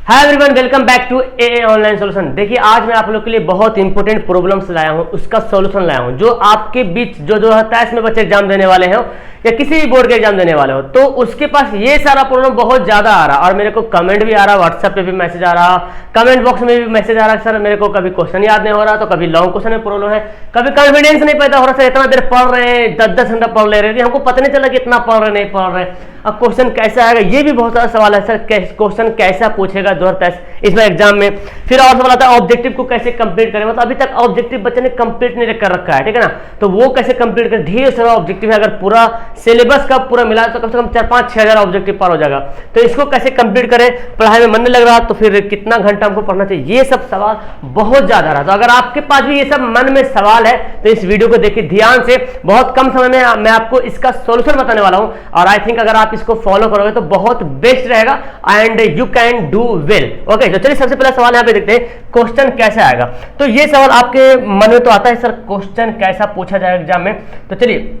Hi everyone, welcome back to a online solution. देखिए आज मैं आप लोग के लिए बहुत इंपॉर्टेंट प्रॉब्लम्स लाया हूं, उसका सॉल्यूशन लाया हूं जो आपके बीच जो 2023 में बच्चे एग्जाम देने वाले हैं या किसी भी बोर्ड के एग्जाम देने वाले हो तो उसके पास ये सारा प्रॉब्लम बहुत ज्यादा आ रहा और मेरे को कमेंट भी आ रहा, व्हाट्सएप पे भी मैसेज आ रहा, कमेंट बॉक्स में भी मैसेज आ रहा सर मेरे को कभी क्वेश्चन याद नहीं हो रहा, तो कभी लॉन्ग क्वेश्चन में प्रॉब्लम है, कभी कॉन्फिडेंस नहीं पैदा हो रहा, सर इतना देर पढ़ रहे हैं 10-10 घंटा पढ़ ले रहे हैं, हमको पता नहीं चला कि इतना पढ़ रहे नहीं पढ़ रहे, अब क्वेश्चन कैसा आएगा ये भी बहुत सारा सवाल है। सर क्वेश्चन कैसा पूछेगा 2023 इसमें एग्जाम में। फिर और सवाल आता है ऑब्जेक्टिव को कैसे कंप्लीट करें, मतलब अभी तक ऑब्जेक्टिव बच्चे ने कंप्लीट नहीं कर रखा है, ठीक है ना, तो वो कैसे कंप्लीट करें। ढेर सारा ऑब्जेक्टिव है, अगर पूरा सिलेबस का पूरा मिला तो कम से कम 4-5-6 हजार ऑब्जेक्टिव पार हो जाएगा, तो इसको कैसे कंप्लीट करें, पढ़ाई में मन नहीं लग रहा तो फिर कितना घंटा हमको पढ़ना चाहिए, ये सब सवाल बहुत ज्यादा रहा। तो अगर आपके पास भी ये सब मन में सवाल है तो इस वीडियो को देखिए ध्यान से, बहुत कम समय में मैं आपको इसका सॉल्यूशन बताने वाला हूं और आई थिंक अगर आप इसको फॉलो करोगे तो बहुत बेस्ट रहेगा and you can do well. Okay, तो चलिए सबसे पहला सवाल यहां पे देखते हैं, क्वेश्चन कैसा आएगा। तो ये सवाल आपके मन में तो आता है सर क्वेश्चन कैसा पूछा जाएगा एग्जाम में, तो चलिए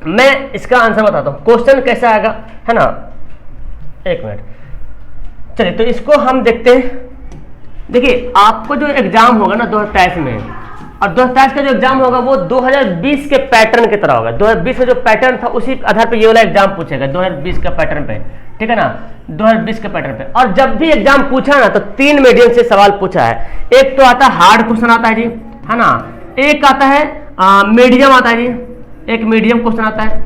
मैं इसका आंसर बताता हूं क्वेश्चन कैसा आएगा, है ना। एक मिनट, चलिए तो इसको हम देखते हैं। देखिए आपको जो एग्जाम होगा ना 2023 में, और 2023 का जो एग्जाम होगा वो 2020 के पैटर्न की तरह होगा। 2020 में जो पैटर्न था उसी आधार पे ये वाला एग्जाम पूछेगा 2020 का पैटर्न पे, ठीक है ना, 2020 के पैटर्न पे। और जब भी एग्जाम पूछा ना तो 3 मीडियम से सवाल पूछा है। एक तो आता है हार्ड क्वेश्चन आता है जी, है ना, एक आता है मीडियम आता है जी, एक मीडियम क्वेश्चन आता है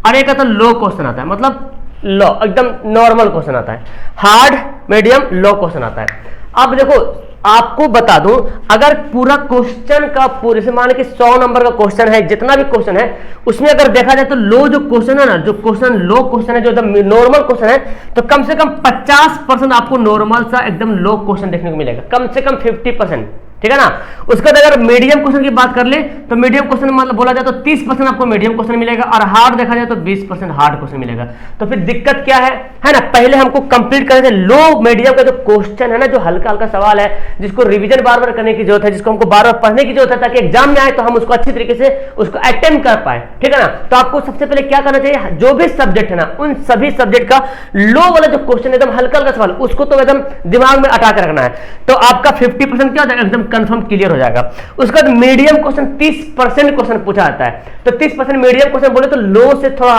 और एक आता है लो क्वेश्चन आता है, मतलब लो एकदम नॉर्मल क्वेश्चन आता है, हार्ड मीडियम लो क्वेश्चन आता है। अब देखो आपको बता दूं, अगर पूरा क्वेश्चन का पूरे से मान के 100 नंबर का क्वेश्चन है, जितना भी क्वेश्चन है उसमें अगर देखा जाए तो लो जो क्वेश्चन है ना, जो क्वेश्चन लो क्वेश्चन है, जो एकदम नॉर्मल क्वेश्चन है, तो कम से कम 50% आपको नॉर्मल सा एकदम लो क्वेश्चन देखने को मिलेगा, कम से कम 50%, ठीक है ना। उसके बाद अगर मीडियम क्वेश्चन की बात कर ले तो मीडियम क्वेश्चन मतलब बोला जाए तो 30% आपको मीडियम क्वेश्चन मिलेगा और हार्ड देखा जाए तो 20% हार्ड क्वेश्चन मिलेगा। तो फिर दिक्कत क्या है ना, पहले हमको कंप्लीट करने से लो मीडियम का जो क्वेश्चन है ना, जो हल्का हल्का सवाल है जिसको रिवीजन बार बार करने की जरूरत है, जिसको हमको बार बार पढ़ने की जरूरत है ताकि एग्जाम में आए तो हम उसको अच्छी तरीके से उसको अटेम्प्ट कर पाए, ठीक है ना। तो आपको सबसे पहले क्या करना चाहिए, जो भी सब्जेक्ट है ना उन सभी सब्जेक्ट का लो वाला जो क्वेश्चन एकदम हल्का हल्का सवाल उसको तो एकदम दिमाग में अटा कर रखना है, तो आपका 50% क्या हो जाएगा, एकदम कंफर्म क्लियर हो जाएगा। उसके बाद मीडियम क्वेश्चन 30% क्वेश्चन पूछा जाता है, तो 30% मीडियम क्वेश्चन बोले तो लो से थोड़ा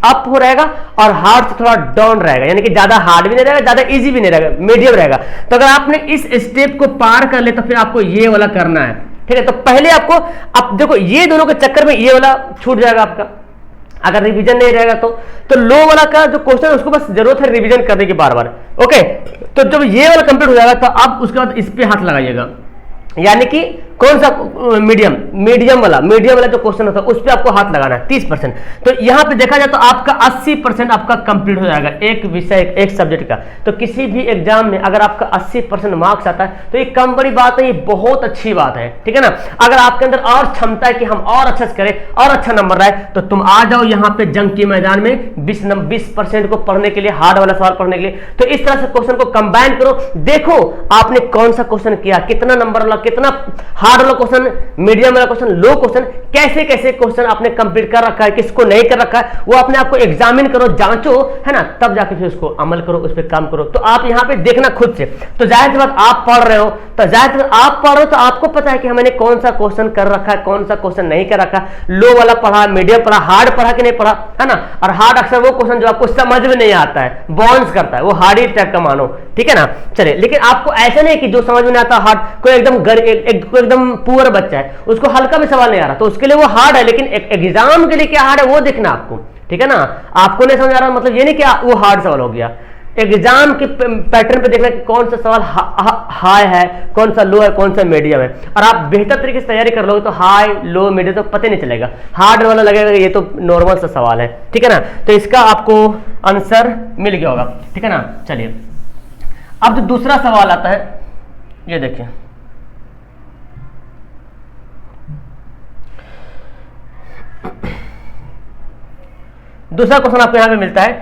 अप हो रहेगा और हार्ड से थोड़ा डाउन रहेगा, यानी कि ज्यादा हार्ड भी नहीं रहेगा ज्यादा इजी भी नहीं रहेगा, मीडियम रहेगा। तो अगर आपने इस स्टेप को पार कर ले तो फिर आपको ये वाला करना है, ठीक है। तो पहले आपको, अब देखो ये दोनों के चक्कर में ये वाला छूट जाएगा आपका, अगर रिवीजन नहीं रहेगा तो लो वाला का जो क्वेश्चन है उसको बस जरूरत है रिवीजन करने की बार बार। ओके, तो जब ये वाला कंप्लीट हो जाएगा तो आप उसके बाद इस पे हाथ लगाइएगा, यानी कि कौन सा मीडियम वाला जो क्वेश्चन होता है उस पे आपको हाथ लगाना है 30%। तो यहां पे देखा जाए तो आपका 80% आपका कंप्लीट हो जाएगा एक विषय एक सब्जेक्ट का। तो किसी भी एग्जाम में अगर आपका 80% मार्क्स आता है तो ये कम बड़ी बात है, ये बहुत अच्छी बात है, ठीक है ना। अगर आपके अंदर और क्षमता है कि हम और अच्छा से करें और अच्छा नंबर लाए तो तुम आ जाओ यहाँ पे जंग के मैदान में 20% को पढ़ने के लिए, हार्ड वाला सवाल पढ़ने के लिए। तो इस तरह से क्वेश्चन को कंबाइन करो, देखो आपने कौन सा क्वेश्चन किया, कितना नंबर वाला, कितना हार्ड वाला क्वेश्चन, मीडियम वाला क्वेश्चन, लो क्वेश्चन, कैसे कैसे क्वेश्चन आपने कंप्लीट कर रखा है, किसको नहीं कर रखा है, वो अपने आप को एग्जामिन करो, जांचो, है ना, तब जाके फिर उसको अमल करो, उस पर काम करो। तो आप यहाँ पे देखना खुद से, तो जाहिर सी बात आप पढ़ रहे हो तो जाहिर सी आप पढ़ रहे हो तो आपको पता है कि मैंने कौन सा क्वेश्चन कर रखा है, कौन सा क्वेश्चन नहीं कर रखा, लो वाला पढ़ा, मीडियम पढ़ा, हार्ड पढ़ा कि नहीं पढ़ा, है ना। और हार्ड अक्सर वो क्वेश्चन जो आपको समझ में नहीं आता है, बाउंस करता है, वो हार्ड ही टाइप का मानो, ठीक है ना। चलिए, लेकिन आपको ऐसा नहीं कि जो समझ में नहीं आता हार्ड, कोई एकदम पुअर बच्चा है उसको हल्का भी सवाल नहीं आ रहा तो उसके लिए वो हार्ड है, लेकिन एग्जाम के लिए क्या हार्ड है वो देखना आपको, ठीक है ना। आपको नहीं समझ आ रहा मतलब ये नहीं कि वो हार्ड सवाल हो गया, एग्जाम के पैटर्न पे देखना कि कौन सा सवाल हाई है, कौन सा लो है, कौन सा मीडियम है, और आप बेहतर तरीके से तैयारी कर लोगे तो हाई लो मीडियम तो पता नहीं चलेगा, हार्ड वाला लगेगा ये तो नॉर्मल सा सवाल है, ठीक है ना। तो इसका आपको आंसर मिल गया होगा, ठीक है ना। चलिए अब जो दूसरा सवाल आता है ये देखिए, दूसरा क्वेश्चन आपको यहाँ पे मिलता है,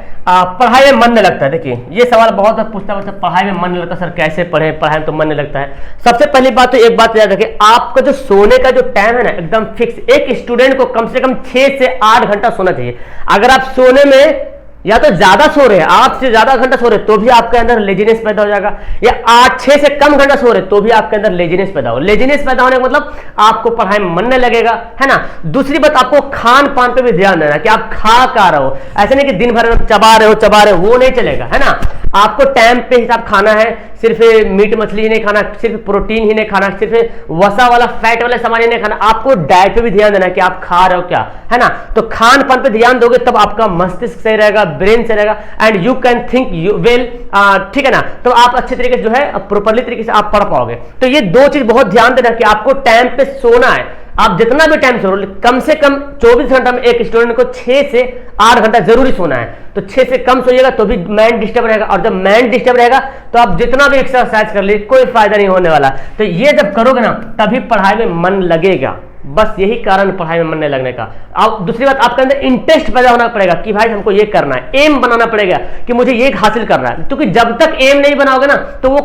पढ़ाई में मन नहीं लगता है। देखिए ये सवाल बहुत पूछता है, पढ़ाई में मन नहीं लगता सर, कैसे पढ़े, पढ़ाई में तो मन नहीं लगता है। सबसे पहली बात तो एक बात याद रखिए, आपका जो सोने का जो टाइम है ना एकदम फिक्स, एक स्टूडेंट को कम से कम 6 से 8 घंटा सोना चाहिए। अगर आप सोने में या तो ज्यादा सो रहे हैं, 8 से ज्यादा घंटा सो रहे तो भी आपके अंदर लेजीनेस पैदा हो जाएगा, या 6 से कम घंटा सो रहे तो भी आपके अंदर लेजीनेस पैदा हो। लेजीनेस पैदा होने का मतलब आपको पढ़ाई में मन नहीं लगेगा, है ना। दूसरी बात, आपको खान पान पे भी ध्यान देना कि आप खा का रहो, ऐसे नहीं कि दिन भर चबा रहे हो, वो नहीं चलेगा, है ना। आपको टाइम पे हिसाब खाना है, सिर्फ मीट मछली ही नहीं खाना, सिर्फ प्रोटीन ही नहीं खाना, सिर्फ वसा वाला फैट वाला सामान ही नहीं खाना, आपको डाइट पे भी ध्यान देना कि आप खा रहे हो क्या, है ना। तो खान पान पे ध्यान दोगे तब आपका मस्तिष्क सही रहेगा, ब्रेन सही रहेगा, and you can think well, ठीक है ना। तो आप अच्छे तरीके से जो है प्रोपरली तरीके से आप पढ़ पाओगे। तो ये दो चीज बहुत ध्यान देना कि आपको टाइम पे सोना है। आप जितना भी टाइम सो, कम से कम 24 घंटा में एक स्टूडेंट को 6 से 8 घंटा जरूरी सोना है। तो 6 से कम सोइएगा तो भी माइंड डिस्टर्ब रहेगा, और जब माइंड डिस्टर्ब रहेगा तो आप जितना भी एक्सरसाइज कर लीजिए कोई फायदा नहीं होने वाला। तो ये जब करोगे ना तभी पढ़ाई में मन लगेगा, बस यही कारण पढ़ाई में मन नहीं लगने का। अब दूसरी बात, आपके अंदर इंटरेस्ट पैदा होना पड़ेगा कि भाई हमको ये करना है, एम बनाना पड़ेगा कि मुझे ये हासिल करना है, क्योंकि जब तक एम नहीं बनाओगे ना तो वो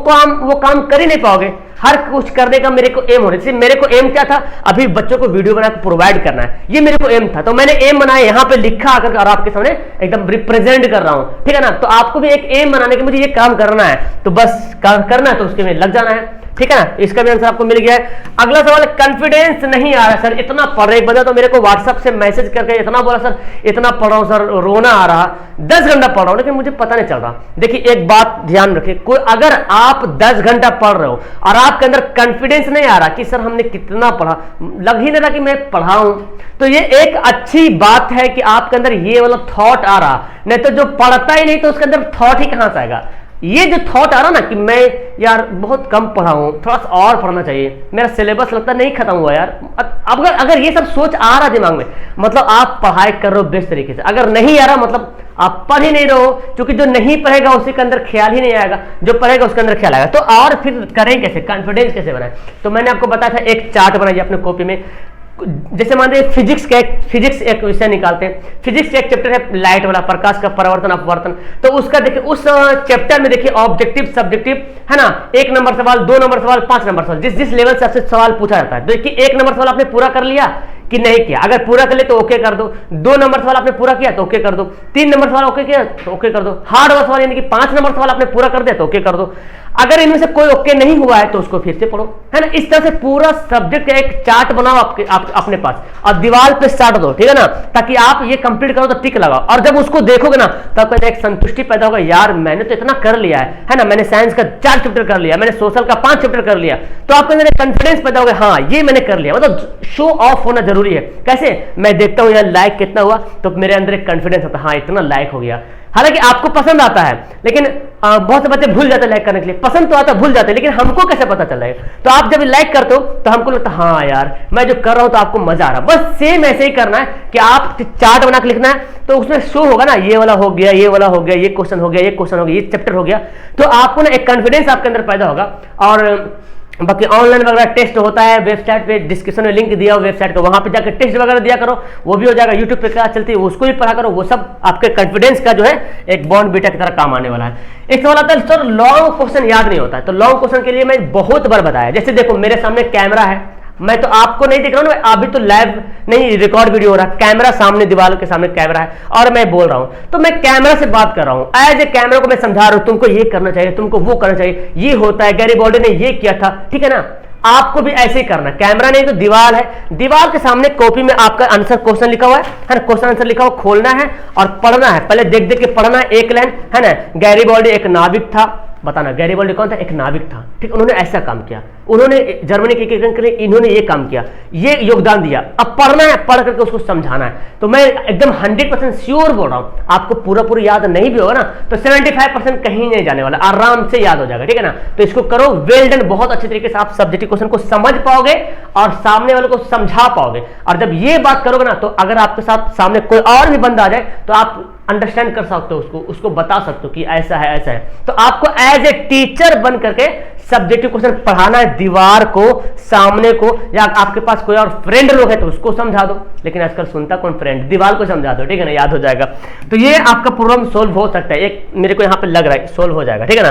काम कर ही नहीं पाओगे। हर कुछ करने का मेरे को एम होना चाहिए। मेरे को एम क्या था, अभी बच्चों को वीडियो बना के प्रोवाइड करना है, ये मेरे को एम था। तो मैंने एम बनाया, यहाँ पे लिखा आकर और आपके सामने एकदम रिप्रेजेंट कर रहा हूं, ठीक है ना। तो आपको भी एक एम बनाने के मुझे ये काम करना है, तो बस करना है तो उसके में लग जाना है, ठीक है ना। इसका भी आंसर आपको मिल गया है। अगला सवाल, कॉन्फिडेंस नहीं आ रहा सर, इतना पढ़ रहे, एक बंदा तो मेरे को व्हाट्सएप से मैसेज करके इतना बोला सर इतना पढ़ रहा हूं सर, रोना आ रहा, 10 घंटा पढ़ रहा हूं लेकिन मुझे पता नहीं चल रहा। देखिए एक बात ध्यान रखिए, कोई अगर आप 10 घंटा पढ़ रहे हो और आपके अंदर कॉन्फिडेंस नहीं आ रहा कि सर हमने कितना पढ़ा, लग ही नहीं रहा कि मैं पढ़ा हूं, तो ये एक अच्छी बात है कि आपके अंदर ये वाला थॉट आ रहा। नहीं तो जो पढ़ता ही नहीं तो उसके अंदर थॉट ही कहां से आएगा। ये जो थॉट आ रहा ना कि मैं यार बहुत कम पढ़ा हूं, थोड़ा सा और पढ़ना चाहिए, मेरा सिलेबस लगता नहीं खत्म हुआ यार, अगर ये सब सोच आ रहा दिमाग में, मतलब आप पढ़ाई कर रहे हो बेस्ट तरीके से। अगर नहीं आ रहा मतलब आप पढ़ ही नहीं रहे हो, क्योंकि जो नहीं पढ़ेगा उसके अंदर ख्याल ही नहीं आएगा, जो पढ़ेगा उसके अंदर ख्याल आएगा। तो और फिर करें कैसे, कॉन्फिडेंस कैसे बनाए। तो मैंने आपको बताया था, एक चार्ट बनाइए अपने कॉपी में। जैसे मान लीजिए फिजिक्स एक विषय निकालते हैं, फिजिक्स का एक चैप्टर है लाइट वाला, प्रकाश का परावर्तन अपवर्तन। तो उसका देखिए उस चैप्टर में देखिए ऑब्जेक्टिव सब्जेक्टिव, है ना, 1 नंबर सवाल, 2 नंबर सवाल, 5 नंबर सवाल, जिस लेवल से आपसे सवाल पूछा जाता है। देखिए 1 नंबर सवाल आपने पूरा कर लिया कि नहीं किया, अगर पूरा कर ले तो ओके कर दो, 2 नंबर सवाल आपने पूरा किया तो ओके कर दो, 3 नंबर सवाल ओके किया तो ओके कर दो, हार्ड वाला सवाल यानी कि 5 नंबर सवाल आपने पूरा कर दिया तो ओके कर दो। अगर इनमें से कोई ओके नहीं हुआ है तो उसको फिर से पढ़ो, है ना। इस तरह से पूरा सब्जेक्ट का एक चार्ट बनाओ अपने पास और दीवार पे साट दो, ठीक है ना, ताकि आप ये कंप्लीट करो तो टिक लगाओ। और जब उसको देखोगे ना तब एक संतुष्टि पैदा होगा, यार मैंने तो इतना कर लिया है ना, मैंने साइंस का 4 चैप्टर कर लिया, मैंने सोशल का 5 चैप्टर कर लिया, तो आपके अंदर कॉन्फिडेंस पैदा होगा, हाँ ये मैंने कर लिया। मतलब शो ऑफ होना जरूरी है। कैसे, मैं देखता हूं यार लाइक कितना हुआ तो मेरे अंदर एक कॉन्फिडेंस होता है, हाँ इतना लाइक हो गया। हालांकि आपको पसंद आता है लेकिन बहुत से बच्चे भूल जाते हैं लाइक करने के लिए, पसंद तो आता भूल जाते हैं, लेकिन हमको कैसे पता चल रहा है। तो आप जब लाइक करते हो तो हमको लगता है हाँ यार मैं जो कर रहा हूं तो आपको मजा आ रहा है। बस सेम ऐसे ही करना है कि आप चार्ट बना के लिखना है, तो उसमें शो होगा ना ये वाला हो गया, ये वाला हो गया, ये क्वेश्चन हो गया, ये क्वेश्चन हो गया, ये चैप्टर हो गया, तो आपको ना एक कॉन्फिडेंस आपके अंदर पैदा होगा। और बाकी ऑनलाइन वगैरह टेस्ट होता है, वेबसाइट पे डिस्क्रिप्शन में लिंक दिया हो वेबसाइट को, वहां पे जाकर टेस्ट वगैरह दिया करो, वो भी हो जाएगा। यूट्यूब पे क्लास चलती है उसको भी पढ़ा करो, वो सब आपके कॉन्फिडेंस का जो है एक बॉन्ड बीटा की तरह काम आने वाला है। एक सवाल आता है सर लॉन्ग क्वेश्चन याद नहीं होता है, तो लॉन्ग क्वेश्चन के लिए मैं बहुत बार बताया। जैसे देखो मेरे सामने कैमरा है, मैं तो आपको नहीं दिख रहा हूं ना, अभी तो लाइव नहीं रिकॉर्ड वीडियो हो रहा है, कैमरा सामने दीवार के सामने कैमरा है और मैं बोल रहा हूं, तो मैं कैमरा से बात कर रहा हूं। एज ए कैमरा को मैं समझा रहा हूं, तुमको ये करना चाहिए, तुमको वो करना चाहिए, ये होता है, गैरीबॉल्डी ने ये किया था, ठीक है ना। आपको भी ऐसे ही करना, कैमरा नहीं तो दीवार है, दीवार के सामने कॉपी में आपका आंसर क्वेश्चन लिखा हुआ है ना, क्वेश्चन आंसर लिखा हुआ, खोलना है और पढ़ना है। पहले देख देख के पढ़ना है, एक लाइन, है ना। गैरीबॉल्डी एक नाविक था, बताना गैरीबॉल्डी कौन था, एक नाविक था, ठीक। उन्होंने ऐसा काम किया, उन्होंने जर्मनी के लिए इन्होंने ये काम किया, ये योगदान दिया। अब पढ़ना है, पढ़ करके उसको समझाना है। तो मैं एकदम 100% श्योर बोल रहा हूं, आपको पूरा याद नहीं भी होगा ना तो 75% कहीं नहीं जाने वाला, आराम से याद हो जाएगा, ठीक है ना। तो इसको करो, वेल डन, बहुत अच्छे तरीके से आप सब्जेक्टिव क्वेश्चन को समझ पाओगे और सामने वाले को समझा पाओगे। और जब ये बात करोगे ना तो अगर आपके साथ सामने कोई और भी बंदा आ जाए तो आप अंडरस्टैंड कर सकते हो, उसको बता सकते हो कि ऐसा है ऐसा है। तो आपको एज ए टीचर बन करके सब्जेक्टिव क्वेश्चन पढ़ाना है, दीवार को, सामने को, या आपके पास कोई और फ्रेंड लोग है तो उसको समझा दो, लेकिन आजकल सुनता कौन फ्रेंड, दीवार को समझा दो, ठीक है ना, याद हो जाएगा। तो ये आपका प्रॉब्लम सोल्व हो सकता है, एक मेरे को यहाँ पे लग रहा है सोल्व हो जाएगा, ठीक है ना।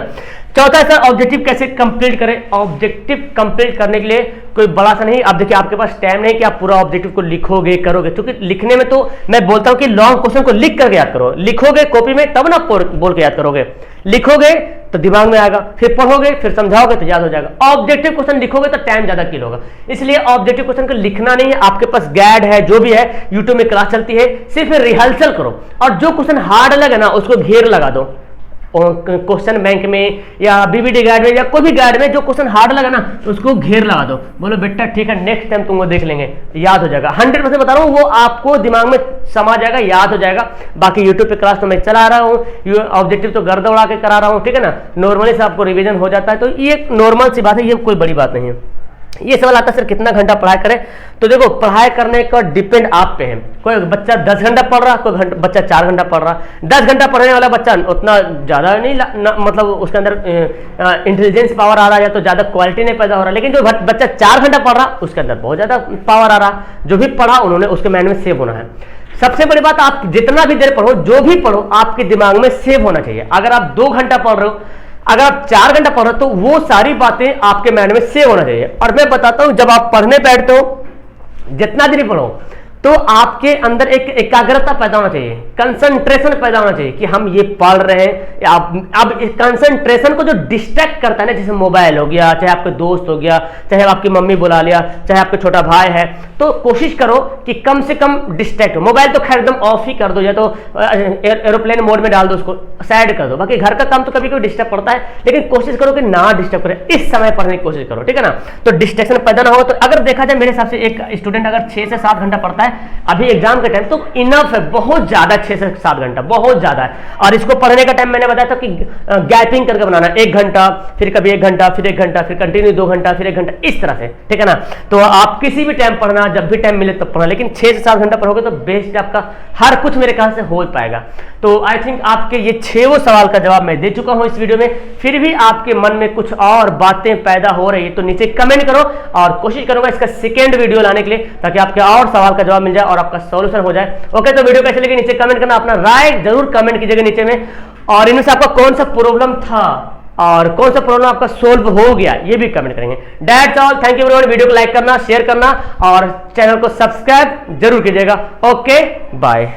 चौथा सर ऑब्जेक्टिव कैसे कंप्लीट करें। ऑब्जेक्टिव कंप्लीट करने के लिए कोई बड़ा सा नहीं। अब देखिए आपके पास टाइम नहीं कि आप पूरा ऑब्जेक्टिव को लिखोगे करोगे, क्योंकि लिखने में तो मैं बोलता हूं कि लॉन्ग क्वेश्चन को लिख करके याद करो, लिखोगे कॉपी में तब ना बोल के याद करोगे, लिखोगे तो दिमाग में आएगा, फिर पढ़ोगे फिर समझाओगे तो याद हो जाएगा। ऑब्जेक्टिव क्वेश्चन लिखोगे तो टाइम ज्यादा किल होगा, इसलिए ऑब्जेक्टिव क्वेश्चन को लिखना नहीं है। आपके पास गैड है, जो भी है, यूट्यूब में क्लास चलती है, सिर्फ रिहर्सल करो और जो क्वेश्चन हार्ड लगे ना उसको घेर लगा दो। क्वेश्चन बैंक में या बीबीडी गाइड में या कोई भी गाइड में जो क्वेश्चन हार्ड लगा ना उसको घेर लगा दो, बोलो बेटा ठीक है नेक्स्ट टाइम तुम वो देख लेंगे, याद हो जाएगा। 100% बता रहा हूँ, वो आपको दिमाग में समा जाएगा, याद हो जाएगा। बाकी यूट्यूब पे क्लास तो मैं चला रहा हूँ, ऑब्जेक्टिव तो गर्द उड़ा के करा रहा हूँ, ठीक है ना, नॉर्मली से आपको रिविजन हो जाता है, तो ये नॉर्मल सी बात है, ये कोई बड़ी बात नहीं है। ये सवाल आता है सर कितना घंटा पढ़ाई करें, तो देखो पढ़ाई करने का डिपेंड आप पे है। कोई बच्चा 10 घंटा पढ़ रहा, कोई बच्चा 4 घंटा पढ़ रहा। 10 घंटा पढ़ने वाला बच्चा उतना ज़्यादा नहीं मतलब उसके अंदर इंटेलिजेंस पावर आ रहा है या तो ज़्यादा क्वालिटी नहीं पैदा हो रहा, लेकिन जो बच्चा 4 घंटा पढ़ रहा उसके अंदर बहुत ज़्यादा पावर आ रहा, जो भी पढ़ा उन्होंने उसके माइंड में सेव होना है। सबसे बड़ी बात, आप जितना भी देर पढ़ो, जो भी पढ़ो आपके दिमाग में सेव होना चाहिए। अगर आप 2 घंटा पढ़ रहे हो, अगर आप 4 घंटा पढ़ रहे हो, तो वो सारी बातें आपके माइंड में सेव होना चाहिए। और मैं बताता हूं, जब आप पढ़ने बैठते हो, जितना देर पढ़ो, तो आपके अंदर एक एकाग्रता पैदा होना चाहिए, कंसंट्रेशन पैदा होना चाहिए कि हम ये पढ़ रहे हैं। अब कंसंट्रेशन को जो डिस्ट्रैक्ट करता है ना, जैसे मोबाइल हो गया, चाहे आपके दोस्त हो गया, चाहे आपकी मम्मी बुला लिया, चाहे आपके छोटा भाई है, तो कोशिश करो कि कम से कम डिस्ट्रैक्ट हो। मोबाइल तो खैर एकदम ऑफ ही कर दो, या तो एरोप्लेन मोड में डाल दो, उसको साइड कर दो। बाकी घर का काम तो कभी कभी डिस्टर्ब पड़ता है, लेकिन कोशिश करो कि ना डिस्टर्ब करे, इस समय पढ़ने की कोशिश करो, ठीक है ना। तो डिस्ट्रैक्शन पैदा ना हो। तो अगर देखा जाए मेरे हिसाब से एक स्टूडेंट अगर 6 से 7 घंटा पढ़ता है अभी एग्जाम का टाइम, तो इनफ है, बहुत ज्यादा, 6 से 7 घंटा बहुत ज्यादा है। और इसको पढ़ने का टाइम मैंने बताया था कि गैपिंग करके बनाना, 1 घंटा फिर कभी 1 घंटा फिर 1 घंटा फिर कंटिन्यू 2 घंटा फिर 1 घंटा, इस तरह से, ठीक है ना। तो आप किसी भी टाइम पढ़ना, जब भी टाइम मिले तब पढ़ना, लेकिन 6 से 7 घंटा पढ़ोगे तो बेस्ट आपका हर कुछ मेरे ख्याल से हो पाएगा। तो आई थिंक आपके ये 6 सवाल का जवाब मैं दे चुका हूं इस वीडियो में। फिर भी आपके मन में कुछ और बातें पैदा हो रही है तो नीचे कमेंट करो, और कोशिश करूंगा इसका सेकेंड वीडियो लाने के लिए, ताकि आपके और सवाल का जवाब मिल जाए और आपका सॉल्यूशन हो जाए। ओके, तो वीडियो कैसे लगी नीचे कमेंट करना, अपना राय जरूर कमेंट कीजिएगा नीचे में, और इनमें से आपका कौन सा प्रॉब्लम था और कौन सा प्रॉब्लम आपका सोल्व हो गया ये भी कमेंट करेंगे। That's all, thank you everyone. Video को लाइक करना, शेयर करना और चैनल को सब्सक्राइब जरूर कीजिएगा। Okay, bye.